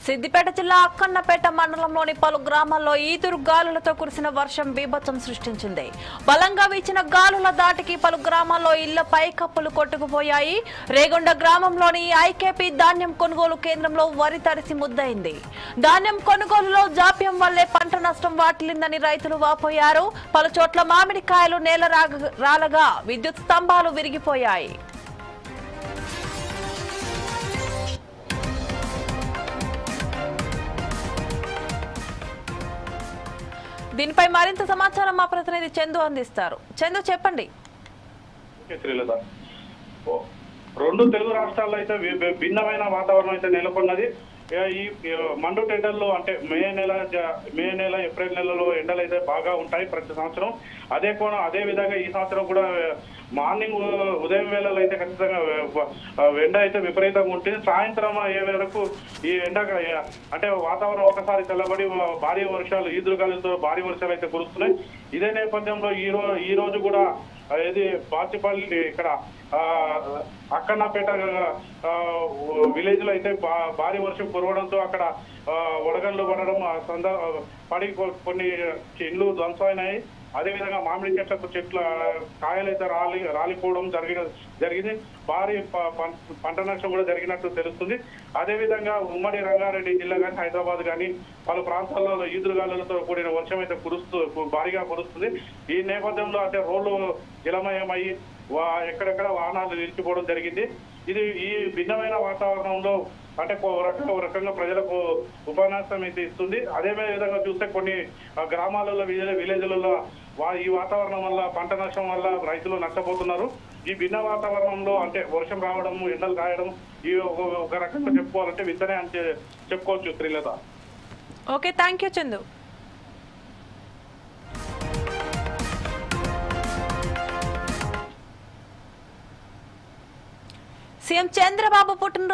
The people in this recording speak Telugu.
సిద్దిపేట జిల్లా అక్కన్నపేట మండలంలోని పలు గ్రామాల్లో ఈదురు గాలులతో కురిసిన వర్షం బీభత్సం సృష్టించింది. బలంగా వీచిన గాలుల దాటికి పలు గ్రామాల్లో ఇళ్ల పైకప్పులు కొట్టుకుపోయాయి. రేగొండ గ్రామంలోని ఐకేపీ ధాన్యం కొనుగోలు కేంద్రంలో వరి తడిసి ముద్దయింది. ధాన్యం కొనుగోలులో జాప్యం వల్లే పంట నష్టం వాటిల్లిందని రైతులు వాపోయారు. పలు చోట్ల మామిడికాయలు నేల రాలగా విద్యుత్ స్తంభాలు విరిగిపోయాయి. దీనిపై మరింత సమాచారం మా ప్రతినిధి చందు అందిస్తారు. చందు, చెప్పండి. రెండు తెలుగు రాష్ట్రాల్లో అయితే భిన్నమైన వాతావరణం అయితే నెలకొన్నది. ఈ మండు టెండర్లు అంటే మే నెల ఏప్రిల్ నెలలో ఎండలు అయితే బాగా ఉంటాయి ప్రతి సంవత్సరం. అదే విధంగా ఈ సంవత్సరం కూడా మార్నింగ్ ఉదయం వేళలో అయితే ఖచ్చితంగా ఎండ అయితే విపరీతంగా ఉంటుంది. సాయంత్రం అయ్యే వరకు ఈ ఎండ అంటే వాతావరణం ఒకసారి చల్లబడి భారీ వర్షాలు ఈదురుగాలులతో భారీ వర్షాలు అయితే కురుస్తున్నాయి. ఇదే నేపథ్యంలో ఈ రోజు కూడా ఇది బాచిపల్లి ఇక్కడ అక్కన్నపేట విలేజ్ లో అయితే భారీ వర్షం కురవడంతో అక్కడ వడగళ్ళు పడడం పడి కొన్ని ఇండ్లు ధ్వంసమైనాయి. అదేవిధంగా మామిడి చెట్ల కాయలు అయితే రాలిపోవడం జరిగింది. భారీ పంట నష్టం కూడా జరిగినట్టు తెలుస్తుంది. అదేవిధంగా ఉమ్మడి రంగారెడ్డి జిల్లా కానీ హైదరాబాద్ కానీ పలు ప్రాంతాల్లో ఈదురుగాలులతో కూడిన వర్షం అయితే భారీగా కురుస్తుంది. ఈ నేపథ్యంలో అంటే రోడ్లు జలమయమయ్యి ఎక్కడెక్కడ వాహనాలు నిలిచిపోవడం జరిగింది. ఈ భిన్నమైన వాతావరణంలో అంటే ఒక రకంగా ప్రజలకు ఉపన్యాసం అయితే ఇస్తుంది. అదే విధంగా చూస్తే కొన్ని గ్రామాలలో విలేజ్లలో ఈ వాతావరణం వల్ల పంట నష్టం వల్ల రైతులు నష్టపోతున్నారు. ఈ భిన్న వాతావరణంలో అంటే వర్షం రావడం, ఎండలు కాయడం ఈ ఒక రకంగా చెప్పుకోవాలంటే విత్తనే అని చెప్పుకోవచ్చు. Srilatha. Okay, thank you Chandu. CM Chandrababu పుట్టినరోజు